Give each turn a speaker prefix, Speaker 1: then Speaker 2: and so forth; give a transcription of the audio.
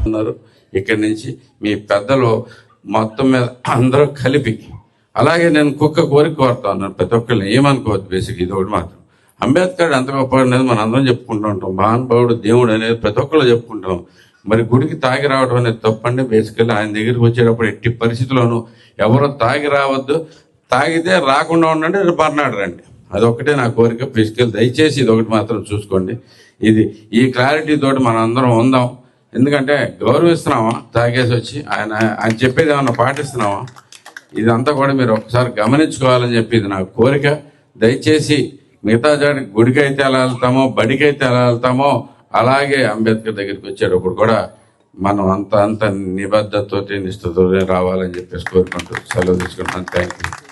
Speaker 1: ఉన్నారు. ఇక్కడి నుంచి మీ పెద్దలు మొత్తం మీద అందరూ కలిపి, అలాగే నేను కోరిక కోరుతా ఉన్నాను, ప్రతి ఒక్కరిని ఏమనుకోవద్దు. బేసిక్ ఇది ఒకటి మాత్రం, అంబేద్కర్ ఎంత గొప్ప అనేది మనం అందరం చెప్పుకుంటూ ఉంటాం, మహానుభావుడు దేవుడు అనేది ప్రతి ఒక్కళ్ళు చెప్పుకుంటాం. మరి గుడికి తాగి రావడం అనేది తప్పండి. బేసికల్లీ ఆయన దగ్గరికి వచ్చేటప్పుడు ఎట్టి పరిస్థితుల్లోనూ ఎవరో తాగి రావద్దు, తాగితే రాకుండా ఉండండి, మర్నాడు రండి. అదొక్కటే నా కోరిక. బేసికల్ దయచేసి ఇది ఒకటి మాత్రం చూసుకోండి. ఇది ఈ క్లారిటీ తోటి మనం అందరం ఉందాం. ఎందుకంటే గౌరవిస్తున్నామా తాగేసి వచ్చి ఆయన చెప్పేది ఏమన్నా పాటిస్తున్నామా, ఇదంతా కూడా మీరు ఒకసారి గమనించుకోవాలని చెప్పి ఇది నా కోరిక. దయచేసి మిగతా గుడికి అయితే ఎలా వెళ్తామో, బడికి అయితే ఎలా వెళ్తామో, అలాగే అంబేద్కర్ దగ్గరికి వచ్చేటప్పుడు కూడా మనం అంత నిబద్ధతతో నిష్ఠతో రావాలని చెప్పేసి కోరుకుంటూ సెలవు తీసుకుంటాను. Thank you.